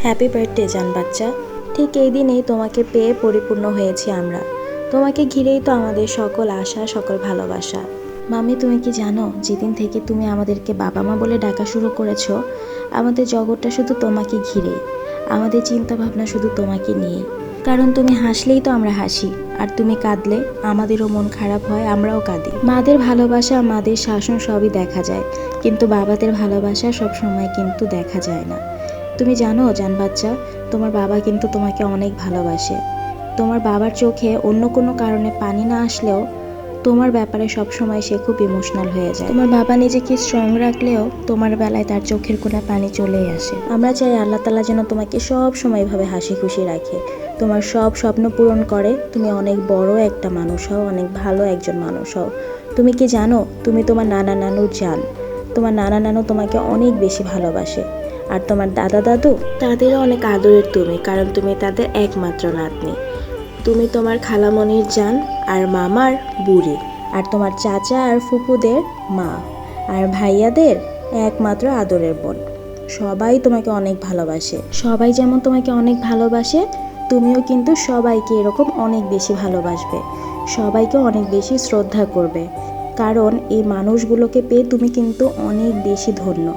Happy birthday জান বাচ্চা। ঠিক এই দিনেই তোমাকে পেয়ে পরিপূর্ণ হয়েছি আমরা। তোমাকে ঘিরেই তো আমাদের সকল আশা, সকল ভালোবাসা। মামি, তুমি কি জানো, যেদিন থেকে তুমি আমাদেরকে বাবা মা বলে ডাকা শুরু করেছো, আমাদের জগৎটা শুধু তোমাকে ঘিরেই, আমাদের চিন্তা ভাবনা শুধু তোমাকে নিয়ে। কারণ তুমি হাসলেই তো আমরা হাসি, আর তুমি কাঁদলে আমাদেরও মন খারাপ হয়, আমরাও কাঁদি। মাদের ভালোবাসা, মাদের শাসন সবই দেখা যায়, কিন্তু বাবাদের ভালোবাসা সব সময় কিন্তু দেখা যায় না। তুমি জানো জান বাচ্চা, তোমার বাবা কিন্তু তোমাকে অনেক ভালোবাসে। তোমার বাবার চোখে অন্য কোনো কারণে পানি না আসলেও তোমার ব্যাপারে সবসময় সে খুব ইমোশনাল হয়ে যায়। তোমার বাবা নিজেকে স্ট্রং রাখলেও তোমার বেলায় তার চোখের কোণে পানি চলেই আসে। আমরা চাই আল্লাহ তাআলা যেন তোমাকে সব সময় এভাবে হাসি খুশি রাখে, তোমার সব স্বপ্ন পূরণ করে, তুমি অনেক বড় একটা মানুষ হও, অনেক ভালো একজন মানুষ হও। তুমি কি জানো, তুমি তোমার নানা নানুর জান। তোমার নানা নানু তোমাকে অনেক বেশি ভালোবাসে, আর তোমার দাদা দাদু তাদেরও অনেক আদরের তুমি, কারণ তুমি তাদের একমাত্র নাতনি। তুমি তোমার খালামণির জান, আর মামার বুড়ি, আর তোমার চাচা আর ফুপুদের মা, আর ভাইয়াদের একমাত্র আদরের বোন। সবাই তোমাকে অনেক ভালোবাসে। সবাই যেমন তোমাকে অনেক ভালোবাসে, তুমিও কিন্তু সবাইকে এরকম অনেক বেশি ভালোবাসবে, সবাইকে অনেক বেশি শ্রদ্ধা করবে। কারণ এই মানুষগুলোকে পেয়ে তুমি কিন্তু অনেক বেশি ধন্য।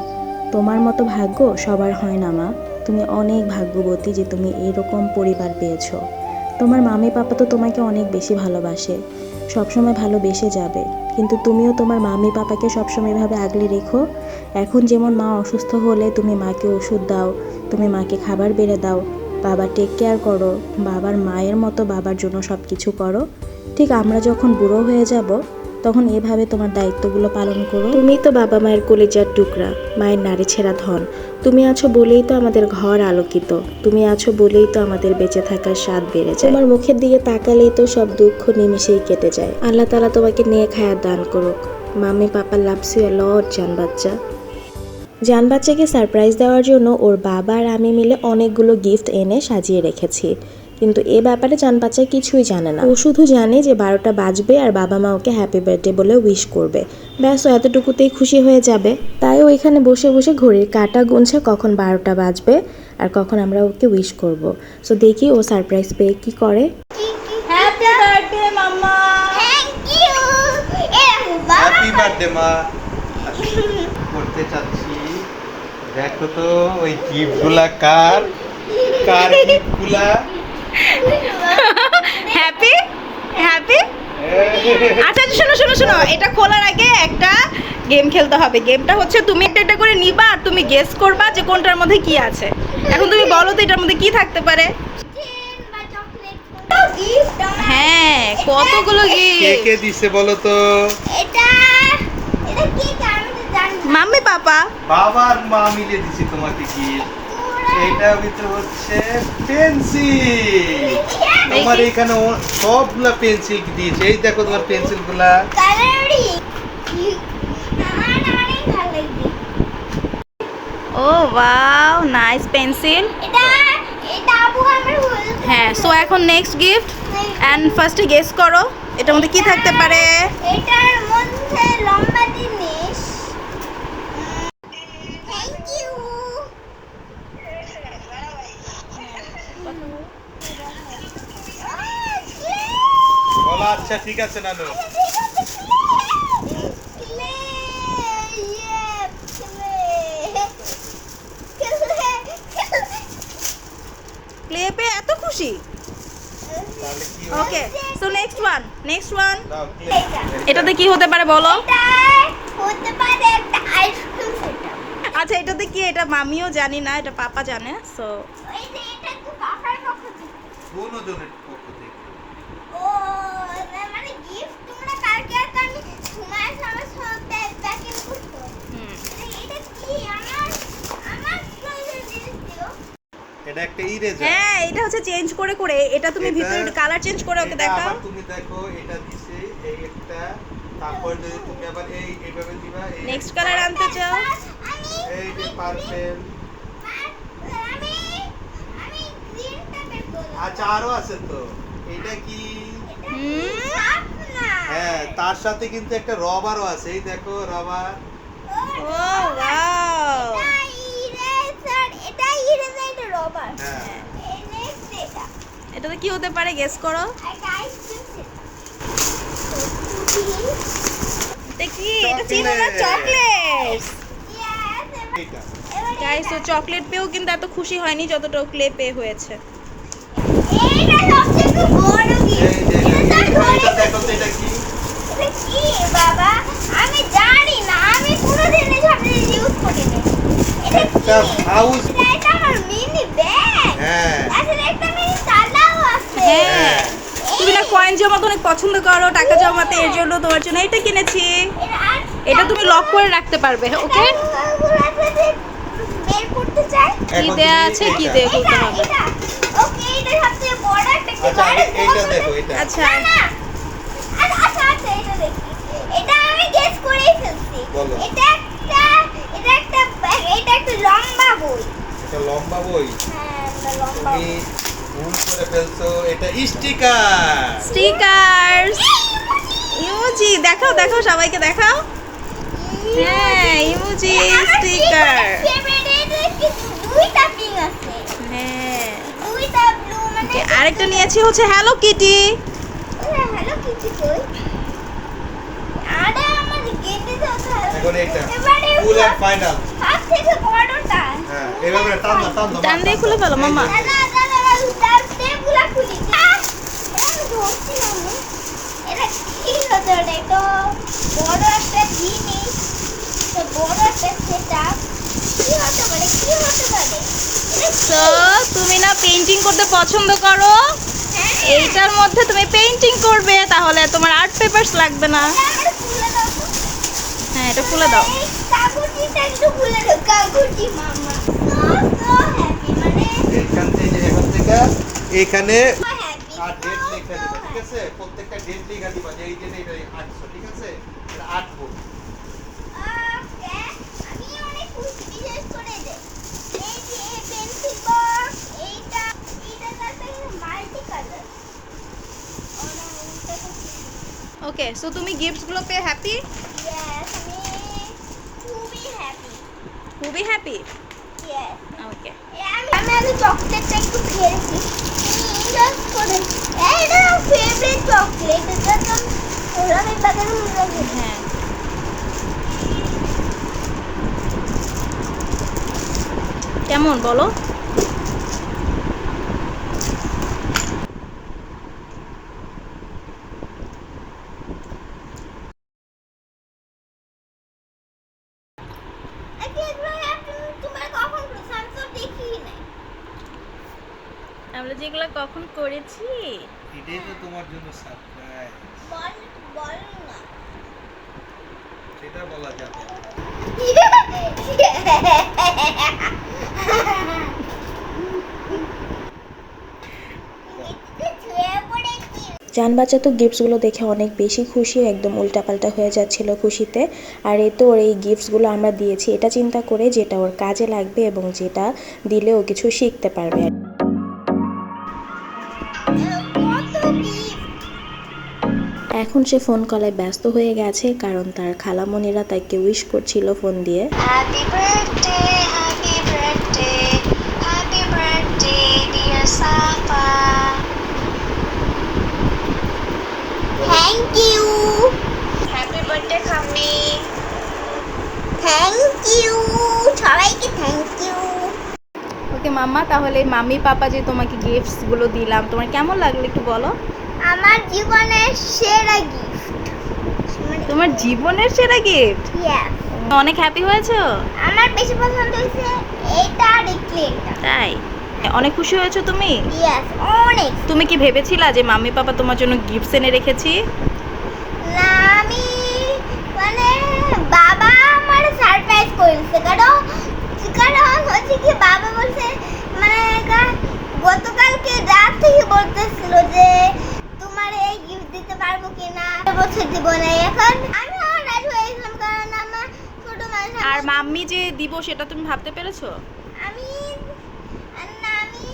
তোমার মতো ভাগ্য সবার হয় না মা। তুমি অনেক ভাগ্যবতী যে তুমি এরকম পরিবার পেয়েছো। তোমার মামি পাপা তো তোমাকে অনেক বেশি ভালোবাসে, সবসময় ভালোবেসে যাবে, কিন্তু তুমিও তোমার মামি পাপাকে সবসময় এভাবে আগলে রেখো। এখন যেমন মা অসুস্থ হলে তুমি মাকে ওষুধ দাও, তুমি মাকে খাবার বেড়ে দাও, বাবা টেক কেয়ার করো, বাবার মায়ের মতো বাবার জন্য সব কিছু করো। ঠিক আমরা যখন বুড়ো হয়ে যাব, তখন এভাবে তোমার দায়িত্বগুলো পালন করো। তুমি তো বাবা মায়ের কলিজার টুকরা, মায়ের নারী ছেঁড়া ধন। তুমি আছো বলেই তো আমাদের ঘর আলোকিত, তুমি আছো বলেই তো আমাদের বেঁচে থাকার স্বাদ বেড়ে যায়। তোমার মুখের দিকে তাকালেই তো সব দুঃখ নিমেষেই কেটে যায়। আল্লাহ তাআলা তোমাকে নেক হায়াত দান করুক। Mummy papa loves you a lot জান বাচ্চা। জান বাচ্চাকে সারপ্রাইজ দেওয়ার জন্য ওর বাবা আর আমি মিলে অনেকগুলো গিফট এনে সাজিয়ে রেখেছি, কিন্তু এ ব্যাপারে জান বাচ্চা কিছুই জানে না। ও শুধু জানে যে 12টা বাজবে আর বাবা মা ওকে হ্যাপি বার্থডে বলে উইশ করবে, ব্যাস ও এতটুকুতেই খুশি হয়ে যাবে। তাই ও এখানে বসে বসে ঘড়ির কাঁটা গুনছে কখন 12টা বাজবে আর কখন আমরা ওকে উইশ করব। সো দেখি ও সারপ্রাইজ পেয়ে কি করে। Happy birthday mamma. Thank you. Happy birthday মা। করতে চাচ্ছি, দেখো তো ওই গিফটগুলা কার কার গিফটগুলা। Happy happy. আচ্ছা শোনো শোনো শোনো, এটা খোলার আগে একটা গেম খেলতে হবে। গেমটা হচ্ছে তুমি একটা একটা করে নিবা আর তুমি গেস করবা যে কোনটার মধ্যে কি আছে। এখন তুমি বলো তো এটার মধ্যে কি থাকতে পারে। হ্যাঁ, কতগুলো কে গিফট। কে দিছে বলো তো? এটা এটা কি জানো জানি মাম্মি পাপা। বাবা আর মা মিলে দিছে তোমাকে গিফট। এটা ভিতরে হচ্ছে পেন্সিল। তোমার এখানে সবগুলা পেন্সিল দিয়েছে। এই দেখো তোমার পেন্সিলগুলা। কালারি আমার অনেক ভালো লাগছে। ও ওয়াও, নাইস পেন্সিল। এটা এটা আপু আমার হল। হ্যাঁ, সো এখন নেক্সট গিফট এন্ড ফার্স্টে গেস করো এটার মধ্যে কি থাকতে পারে। এটার মধ্যে লম্বা জিনিস। Thank you. বলো আচ্ছা ঠিক আছে নানু। ক্লে পে এত খুশি। তাহলে কি ওকে, সো নেক্সট ওয়ান। দাও ক্লে। এটাতে কি হতে পারে বলো। এটা হতে পারে একটা আইসক্রিম সেটআপ। আচ্ছা এটাতে কি, এটা মামিও জানি না, এটা পাপা জানে। সো ওই যে এটা কি বাবার পক্ষ থেকে? কোন জনের পক্ষ থেকে? ও না, মানে গিফট তোমরা কালকে আর আমি তোমার সামনে সব প্যাকিং করছো। এটা কি আমার আমার প্রয়োজন জিনিস দিও। এটা একটা ইরেজার। হ্যাঁ, এটা হচ্ছে চেঞ্জ করে করে, এটা তুমি ভিতরে কালার চেঞ্জ করে ওকে দেখাও। আবার তুমি দেখো এটা দিছে এই একটা, তারপর যদি তুমি আবার এইভাবে দিবা এই নেক্সট কালার আনতে চাও। আমি এই যে পার্পল। আমি আমি গ্রিনটা বের করব। আচ্ছা আরো আছে তো। এটা কি? সাপ না। হ্যাঁ, তার সাথে কিন্তু একটা রবারও আছে। এই দেখো রবার। ও ওয়াও, এটা ইরেজার, এটা ইরেজার, এটা রবার। কভার হ্যাঁ। এই নেক্সট এটা এটাতে কি হতে পারে গেস করো। একটা আইসক্রিম সেট এটা কি? এটা চিনো না? চকলেট। এইটা গাইস, ও চকলেট পেয়েও কিন্তু এত খুশি হয়নি যতটা ক্লে পে হয়েছে। এইটা সবথেকে বড় এই যে গিফট এটা দেখো তো এটা কি? এটা কি বাবা আমি জানি না আমি কোনোদিন এসব ইউজ করিনি এটা একটা কি হাউস। এটা আমার মিনি ব্যাগ হ্যাঁ আসলে একটা মিনি তালাও আছে হ্যাঁ, তুমি না কয়েন জমাতে অনেক পছন্দ করো, টাকা জমাতে, এর জন্য তোমার জন্য এটা কিনেছি। এটা তুমি লক করে রাখতে পারবে, ওকে? বের করতে চাই কি এখন দেয়া তুমি আছে, কি এটা- দিয়ে খুলতে হবে? ওকে এটা সবচেয়ে বড় একটা কি আচ্ছা বড় এইটা দেখো এটা। আচ্ছা, না না আচ্ছা আচ্ছা এটা দেখি এটা আমি গেস করেই ফেলছি বলো। এটা একটা লম্বা বই এটা লম্বা বই। হ্যাঁ একটা লম্বা তুমি ভুল করে ফেলছো, এটা স্টিকার। Stickers, emoji. দেখাও দেখাও, সবাইকে দেখাও। হ্যাঁ, ইমোজি স্টিকার। দুইটা পিং আছে হ্যাঁ, দুইটা ব্লু মানে আরেকটা নিয়েছি হচ্ছে হ্যালো কিটি। হ্যালো কিছু কই আরে আমার গেটে তো এখন এটা এবারে ফুল এন্ড ফাইনাল। হাত থেকে বড়টা হ্যাঁ এভাবে টান দাও, টান দাও। টান দিয়ে খুলে ফেলো, মামা। দাদা দাদা তার টেপগুলা খুলি আমি ধরছি না আমি। এটা কি হতে পারে তো বড় একটা জিনিস তো বড় একটা সেটআপ কি হতে পারে এটা তো তুমি না পেইন্টিং করতে পছন্দ করো, হ্যাঁ এইটার মধ্যে তুমি পেইন্টিং করবে, তাহলে তোমার আর্ট পেপারস লাগবে না। আমার খুলে দাও তো। হ্যাঁ, এটা খুলে দাও। এই কাগজটা একটু খুলে দাও কাগজি মামা সো হ্যাপি মানে এখান থেকে এখানে so happy, আর ডেট so, লেখা so দিবা, ঠিক happy। আছে? প্রত্যেকটা ডেট লেখা দিবা যে এই দিনে এটা 800, ঠিক আছে? এটা 8 বোর্ড। ওকে, আমি অনেক খুশি বিশেষ করে যে এই যে পেন্সিল বক্স এইটা সাথে মাল্টি কালার ওকে, সো তুমি গিফটস গুলো পেয়ে হ্যাপি? ইয়েস আমি খুবই হ্যাপি খুবই হ্যাপি। ইয়েস ওকে, আমি চকলেটটা একটু খেয়েছি জাস্ট করে এটা ফেভারিট চকলেট এটা তো আমি বাগানে মুড়ে হ্যাঁ। কেমন বলো? তোমার কখন সামসুং দেখি নাই আমরা যেগুলো কখন করেছি? এটাই তো তোমার জন্য সারপ্রাইজ। বল বল না সেটা বলা যাবে না। জান বাচ্চা তো গিফটসগুলো দেখে অনেক বেশি খুশি, একদম উল্টাপাল্টা হয়ে যাচ্ছিল খুশিতে। আর এই তো ওর এই গিফটসগুলো আমরা দিয়েছি এটা চিন্তা করে যেটা ওর কাজে লাগবে এবং যেটা দিলে ও কিছু শিখতে পারবে। এখন সে ফোন কলায় ব্যস্ত হয়ে গেছে কারণ তার খালামণিরা তাকে উইশ করছিল ফোন দিয়ে। Happy birthday, dear Safa. Thank you Happy birthday, Khammi. Thank you সবাইকে থ্যাংক ইউ ওকে মাম্মা, তাহলে মাম্মি পাপা যে তোমাকে গিফটস গুলো দিলাম তোমার কেমন লাগলো একটু বলো। আমার জীবনের সেরা গিফট তোমার জীবনের সেরা গিফট? ইয়েস অনেক হ্যাপি হয়েছো? আমার বেশি পছন্দ হয়েছে এইটা আর এই ক্লেটা তাই? অনেক খুশি হয়েছো তুমি? ইয়েস অনেক তুমি কি ভেবেছিলা যে মাম্মি পাপা তোমার জন্য গিফটস এনে রেখেছি? না আমি মানে বাবা আমার সারপ্রাইজ করেছে কারণ হচ্ছে কি বাবা বলছে মানে গতকালকে রাত থেকে বলতেছিল যে তোমার এই গিফট দিতে পারবো কিনা বছর দিব না এখন আমি রাজি হয়ে গেছিলাম কারণ আমার ছোট মানুষ আর মাম্মি যে দিব সেটা তুমি ভাবতে পেরেছো? আমি না আমি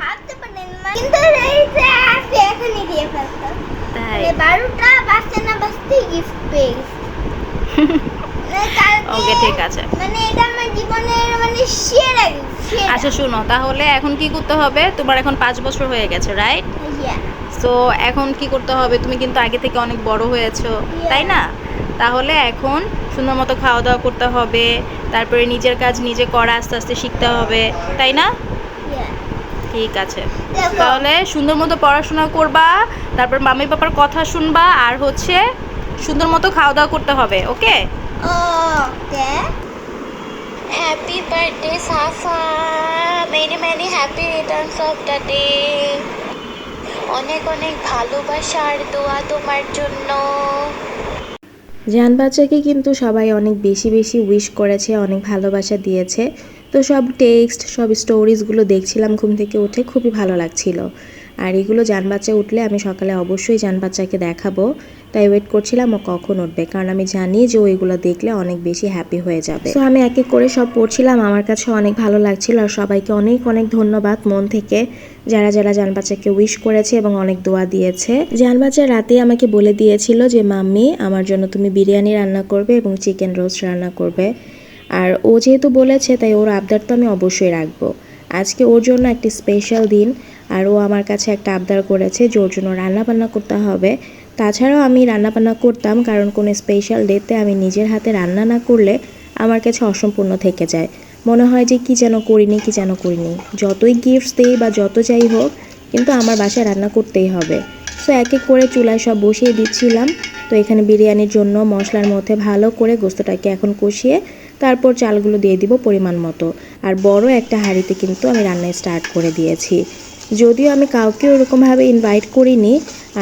ভাবতে পারিনি কিন্তু এই যে আজকে এখনই দিয়ে ফেলতাম তাই? 12টা বাজতে না বাজতেই গিফট পেয়ে গেছি ওকে ঠিক আছে। মানে এটা আমার জীবনের মানে সেরা সেরা। আচ্ছা শুনো, তাহলে এখন কি করতে হবে, তোমার এখন 5 বছর হয়ে গেছে, রাইট? Yeah. সো এখন কি করতে হবে, তুমি কিন্তু আগে থেকে অনেক বড় হয়েছো, তাই না? তাহলে এখন সুন্দর মতো খাওয়া দাওয়া করতে হবে, তারপরে নিজের কাজ নিজে করা আস্তে আস্তে শিখতে হবে, তাই না? Yeah. ঠিক আছে, দেখো। তাহলে সুন্দর মতো পড়াশোনা করবা, তারপর মাম্মি পাপার কথা শুনবা, আর হচ্ছে সুন্দর মতো খাওয়া দাওয়া করতে হবে, ওকে? Okay. Happy birthday, Safa. Many, many happy returns of the day. অনেক অনেক ভালোবাসা আর দোয়া তোমার জন্য। জান বাচ্চাকে কিন্তু সবাই অনেক বেশি বেশি উইশ করেছে, অনেক ভালোবাসা দিয়েছে। তো সব টেক্সট, সব স্টোরিজগুলো দেখছিলাম ঘুম থেকে উঠে, খুবই ভালো লাগছিল। আর এগুলো জান বাচ্চা উঠলে আমি সকালে অবশ্যই জান বাচ্চাকে দেখাবো, তাই ওয়েট করছিলাম ও কখন উঠবে, কারণ আমি জানি যে ও এগুলো দেখলে অনেক বেশি হ্যাপি হয়ে যাবে। তো আমি এক এক করে সব পড়ছিলাম, আমার কাছে অনেক ভালো লাগছিল। আর সবাইকে অনেক অনেক ধন্যবাদ মন থেকে, যারা যারা জান বাচ্চাকে উইশ করেছে এবং অনেক দোয়া দিয়েছে। জান বাচ্চা রাতে আমাকে বলে দিয়েছিল যে মাম্মি আমার জন্য তুমি বিরিয়ানি রান্না করবে এবং চিকেন রোস্ট রান্না করবে। আর ও যেহেতু বলেছে, তাই ওর আবদার তো আমি অবশ্যই রাখবো। আজকে ওর জন্য একটি স্পেশাল দিন, আর ও আমার কাছে একটা আবদার করেছে যে ওর জন্য রান্নাবান্না করতে হবে। তাছাড়াও আমি রান্নাবান্না করতাম, কারণ কোনো স্পেশাল ডেতে আমি নিজের হাতে রান্না না করলে আমার কাছে অসম্পূর্ণ থেকে যায়, মনে হয় যে কি যেন করিনি কি যেন করিনি। যতই গিফটস দিই বা যত যাই হোক, কিন্তু আমার বাসায় রান্না করতেই হবে। সো এক এক করে চুলায় সব বসিয়ে দিচ্ছিলাম। তো এখানে বিরিয়ানির জন্য মশলার মধ্যে ভালো করে গোস্তটাকে এখন কষিয়ে তারপর চালগুলো দিয়ে দিব পরিমাণ মতো। আর বড় একটা হাঁড়িতে কিন্তু আমি রান্না স্টার্ট করে দিয়েছি। যদিও আমি কাউকে ওরকমভাবে ইনভাইট করিনি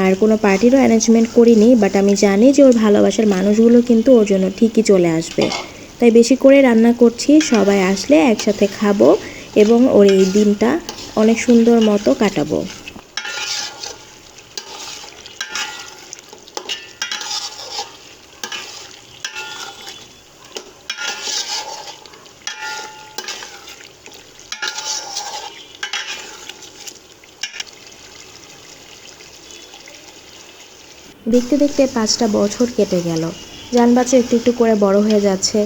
আর কোনো পার্টিরও অ্যারেঞ্জমেন্ট করিনি, বাট আমি জানি যে ওর ভালোবাসার মানুষগুলো কিন্তু ওর জন্য ঠিকই চলে আসবে। তাই বেশি করে রান্না করছি, সবাই আসলে একসাথে খাবো এবং ওর এই দিনটা অনেক সুন্দর মতো কাটাবো। দেখতে দেখতে 5টা বছর কেটে গেল। জান বাচ্চা একটু একটু করে বড় হয়ে যাচ্ছে।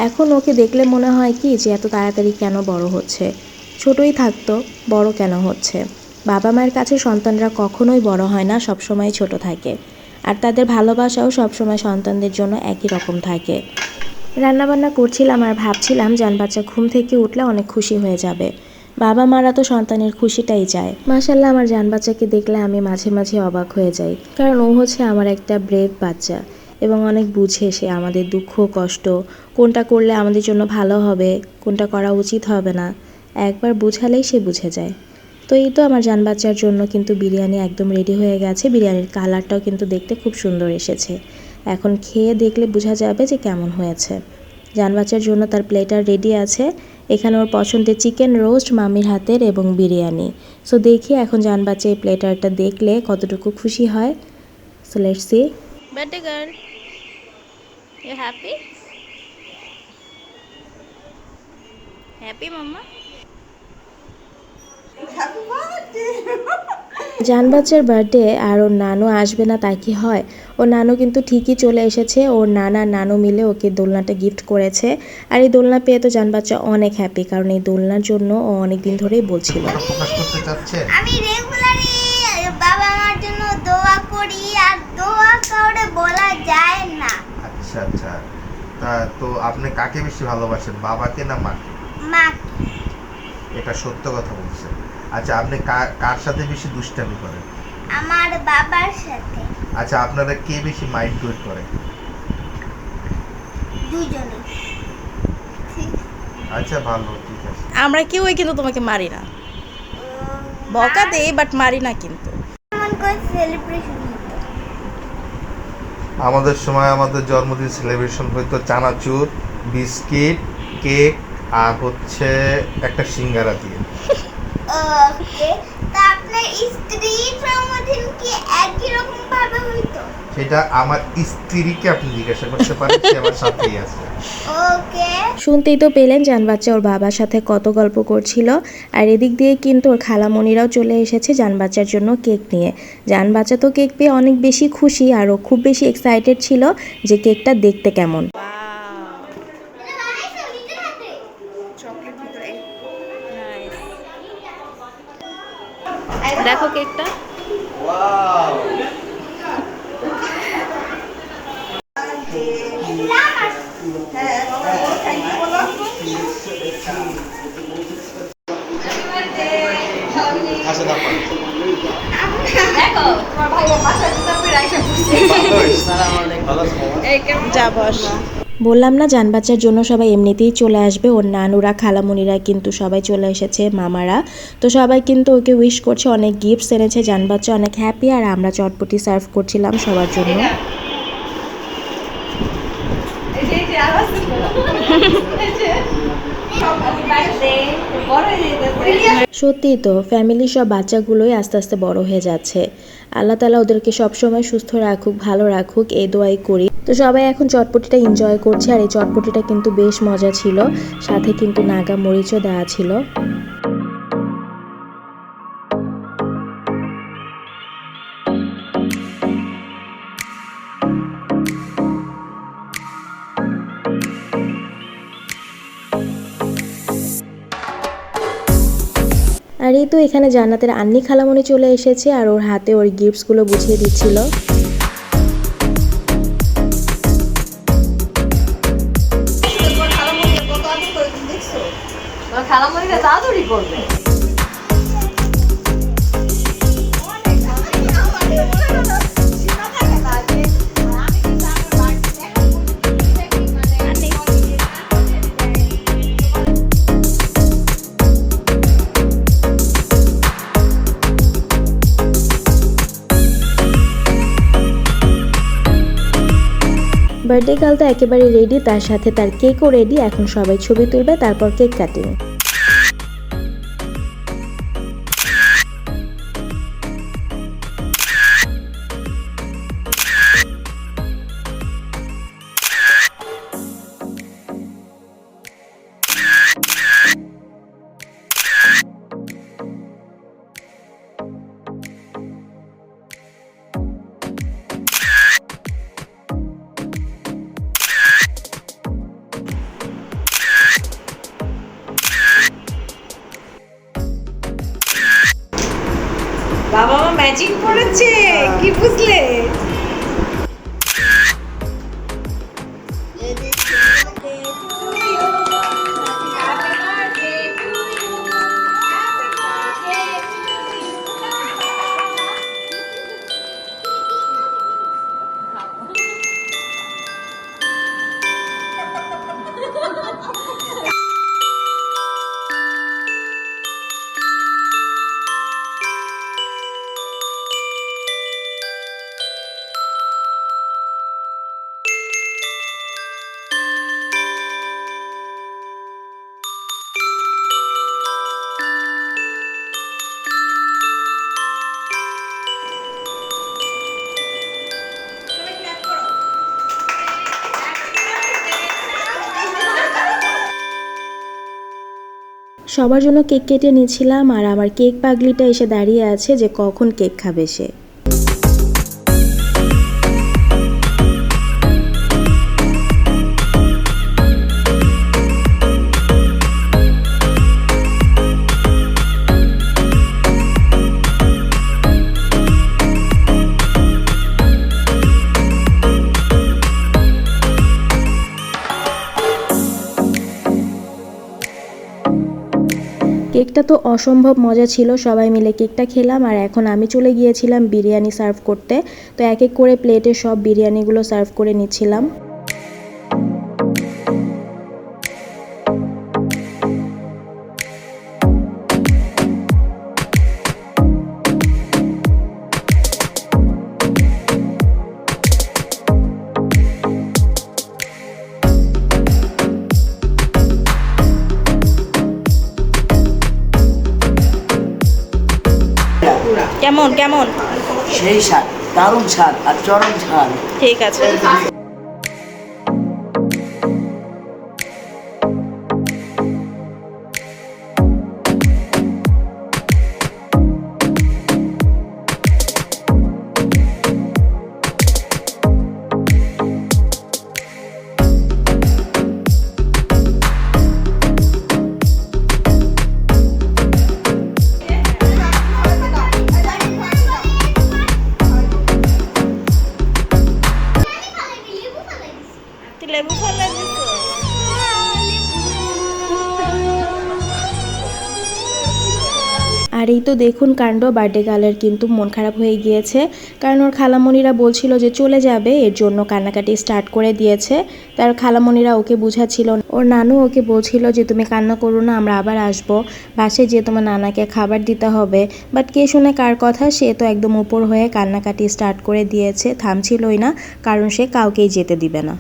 এখন ওকে দেখলে মনে হয় কি যে এত তাড়াতাড়ি কেন বড় হচ্ছে, ছোটই থাকতো, বড় কেন হচ্ছে। বাবা মায়ের কাছে সন্তানরা কখনোই বড় হয় না, সবসময় ছোট থাকে। আর তাদের ভালোবাসাও সবসময় সন্তানদের জন্য একই রকম থাকে। রান্নাবান্না করছিলাম আর ভাবছিলাম জান বাচ্চা ঘুম থেকে উঠলে অনেক খুশি হয়ে যাবে। বাবা মারা তো সন্তানের খুশিটাই চায়। মাশাআল্লাহ, আমার জান বাচ্চাকে দেখলে আমি মাঝে মাঝে অবাক হয়ে যাই, কারণ ও হচ্ছে আমার একটা ব্রেভ বাচ্চা এবং অনেক বুঝে সে আমাদের দুঃখ কষ্ট, কোনটা করলে আমাদের জন্য ভালো হবে, কোনটা করা উচিত হবে না, একবার বুঝালেই সে বুঝে যায়। তো এই তো আমার জান বাচ্চার জন্য কিন্তু বিরিয়ানি একদম রেডি হয়ে গেছে। বিরিয়ানির কালারটাও কিন্তু দেখতে খুব সুন্দর এসেছে। এখন খেয়ে দেখলে বোঝা যাবে যে কেমন হয়েছে। জান বাচ্চার জন্য তার প্লেটার রেডি আছে। এখানে ওর পছন্দের চিকেন রোস্ট মামির হাতের এবং বিরিয়ানি। সো দেখি এখন জান বাচ্চা এই প্লেটারটা দেখলে কতটুকু খুশি হয়। So let's see. Birthday girl, you happy? Happy mama? জান বাচ্চার বার্থডে আর ওর নানু আসবে না তা কি হয়? ওর নানু কিন্তু ঠিকই চলে এসেছে। ওর নানা নানু মিলে ওকে দোলনাটা গিফট করেছে। আর এই দোলনা পেয়ে তো জান বাচ্চা অনেক হ্যাপি, কারণ এই দোলনার জন্য ও অনেক দিন ধরেই বলছিল। প্রকাশ করতে চাচ্ছেন? আমি রেগুলারই বাবা মার জন্য দোয়া করি, আর দোয়া কাউরে বলা যায় না। আচ্ছা আচ্ছা, তা তো আপনি কাকে বেশি ভালোবাসেন, বাবাকে না মাকে? মা, এটা সত্য কথা বলছেন। আচ্ছা, আপনি কার সাথে বেশি দুষ্টামি করেন? আমার বাবার সাথে। আচ্ছা, আপনারা কে বেশি মাইন্ড গুড করে? দুজনে। আচ্ছা, ভালো, ঠিক আছে। আমরা কেউই কিন্তু তোমাকে মারি না, বকা দেই বাট মারি না কিন্তু। কেমন করে সেলিব্রেশন হতো? আমাদের সময় আমাদের জন্মদিন সেলিব্রেশন হইতো চানাচুর, বিস্কিট, কেক আর হচ্ছে একটা সিঙ্গারা দিয়ে। ওকে, তা আপনার স্ত্রীর জন্মদিন কি একই রকম ভাবে হইতো? সেটা আমার স্ত্রীকে আপনি জিজ্ঞাসা করতে পারেন, সে আমার সাথেই আছে। ওকে। শুনতেই তো পেলেন জান বাচ্চা ওর বাবার সাথে কত গল্প করছিল। আর এদিক দিয়ে কিন্তু ওর খালামণিরাও চলে এসেছে জান বাচ্চার জন্য কেক নিয়ে। জান বাচ্চা তো কেক পেয়ে অনেক বেশি খুশি, আর ও খুব বেশি এক্সাইটেড ছিল যে কেকটা দেখতে কেমন। দেখো কেকটা। ওয়াও আচ্ছা দাও দেখো তোমার ভাইয়ের বাসায় তো তুমি রাইখা ভালো যা বস। বললাম না জান বাচ্চার জন্য সবাই এমনিতেই চলে আসবে, ওর নানুরা খালামুনিরা কিন্তু সবাই চলে এসেছে, মামারা তো সবাই কিন্তু ওকে উইশ করছে, অনেক গিফটস এনেছে, জান বাচ্চা অনেক হ্যাপি। আর আমরা চটপটি সার্ভ করছিলাম সবার জন্য। সত্যিই তো ফ্যামিলির সব বাচ্চাগুলোই আস্তে আস্তে বড় হয়ে যাচ্ছে। আল্লাহ তাআলা ওদেরকে সবসময় সুস্থ রাখুক, ভালো রাখুক, এই দোয়াই করি। তো সবাই এখন চটপটিটা এনজয় করছে, আর এই চটপটিটা কিন্তু বেশ মজা ছিল, সাথে কিন্তু নাগা মরিচও দেওয়া ছিল। আর এই তো এখানে জান্নাতের আন্নি খালামণি চলে এসেছে, আর ওর হাতে ওর গিফটসগুলো বুঝিয়ে দিচ্ছিল। খালামণিরা তাড়াতাড়ি করবে। বার্থডে গার্ল তো একেবারে রেডি, তার সাথে তার কেকও রেডি। এখন সবাই ছবি তুলবে, তারপর কেক কাটিং। বাবা মা ম্যাচিং করেছে, কি বুঝলে? সবার জন্য কেক কেটে নিয়েছিলাম, আর আমার কেক পাগলিটা এসে দাঁড়িয়ে আছে যে কখন কেক খাবে সে। কেকটা তো অসম্ভব মজা ছিল, সবাই মিলে কেকটা খেলাম। আর এখন আমি চলে গিয়েছিলাম বিরিয়ানি সার্ভ করতে, তো এক এক করে প্লেটে সব বিরিয়ানিগুলো সার্ভ করে নিচ্ছিলাম। কেমন কেমন? সেই স্বাদ, দারুণ স্বাদ আর চরম ঝাল। ঠিক আছে। আর এই তো দেখুন কাণ্ড, বার্থডে গার্লের কিন্তু মন খারাপ হয়ে গিয়েছে, কারণ ওর খালামণিরা বলছিল যে চলে যাবে, এর জন্য কান্নাকাটি স্টার্ট করে দিয়েছে। তার খালামণিরা ওকে বুঝাচ্ছিল, ওর নানু ওকে বলছিল যে তুমি কান্না করো না, আমরা আবার আসবো, বাসে যেয়ে তোমার নানাকে খাবার দিতে হবে। বাট কে শুনে কার কথা, সে তো একদম উপর হয়ে কান্নাকাটি স্টার্ট করে দিয়েছে, থামছিলই না, কারণ সে কাউকেই যেতে দিবে না।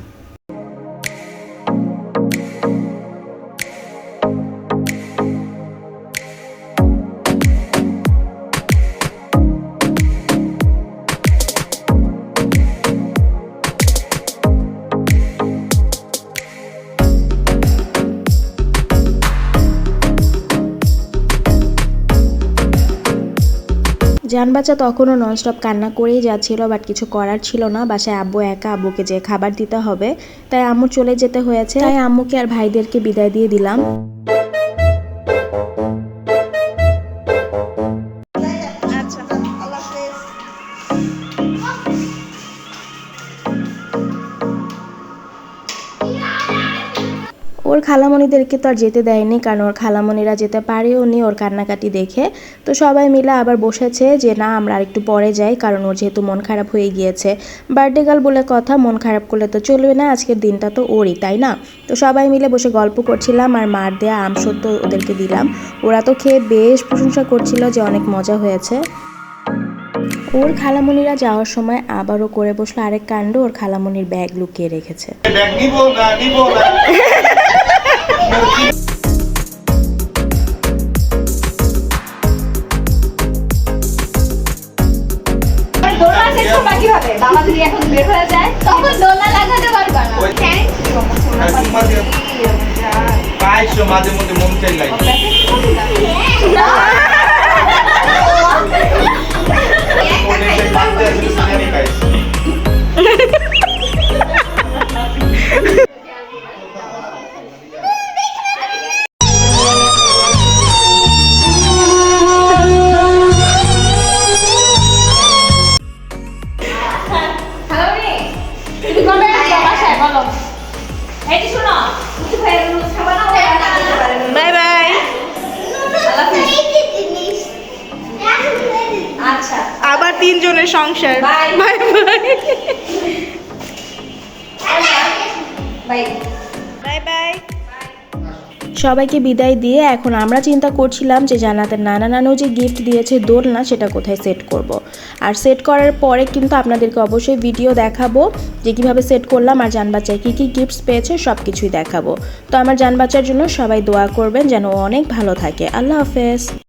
জান বাচ্চা তখনও ননস্টপ কান্না করেই যাচ্ছিল, বাট কিছু করার ছিল না, বাসায় আব্বু একা, আব্বুকে যে খাবার দিতে হবে, তাই আম্মু চলে যেতে হয়েছে। তাই আম্মুকে আর ভাইদেরকে বিদায় দিয়ে দিলাম। ওর খালামণিদেরকে তো আর যেতে দেয়নি, কারণ ওর খালামণিরা যেতে পারেও নি ওর কান্নাকাটি দেখে। তো সবাই মিলে আবার বসেছে যে না আমরা আরেকটু পরে যাই, কারণ ওর যেহেতু মন খারাপ হয়ে গিয়েছে। বার্থডে গার্ল বলে কথা, মন খারাপ করলে তো চলবে না, আজকের দিনটা তো ওরই, তাই না? তো সবাই মিলে বসে গল্প করছিলাম, আর মার দেয়া আম সত্য ওদেরকে দিলাম। ওরা তো খেয়ে বেশ প্রশংসা করছিল যে অনেক মজা হয়েছে। ওর খালামণিরা যাওয়ার সময় আবারও করে বসলো আরেক কাণ্ড, ওর খালামণির ব্যাগ লুকিয়ে রেখেছে। ব্যাগ নিব না, নিব না। বাবা যদি এখন বের হয়ে যায় তখন দোলনা লাগাতে পারবা না। ওই- পাইছো মাঝে মধ্যে মন চাই লাগে। তুমি কবে আসবে বাসায় বলো? এই যে শোনো, কিছু ভাইয়ের নুডলস খাবা না? Bye bye. আচ্ছা, আবার 3 জনের সংসার। Bye bye bye bye bye. সবাইকে বিদায় দিয়ে এখন আমরা চিন্তা করছিলাম যে জান্নাতের নানা নানু যে গিফট দিয়েছে দোলনা, সেটা কোথায় সেট করব। আর সেট করার পরে কিন্তু আপনাদেরকে অবশ্যই ভিডিও দেখাবো যে কীভাবে সেট করলাম, আর জান বাচ্চায় কী কী গিফটস পেয়েছে সব কিছুই দেখাবো। তো আমার জান বাচ্চার জন্য সবাই দোয়া করবেন যেন ও অনেক ভালো থাকে। আল্লাহ হাফেজ।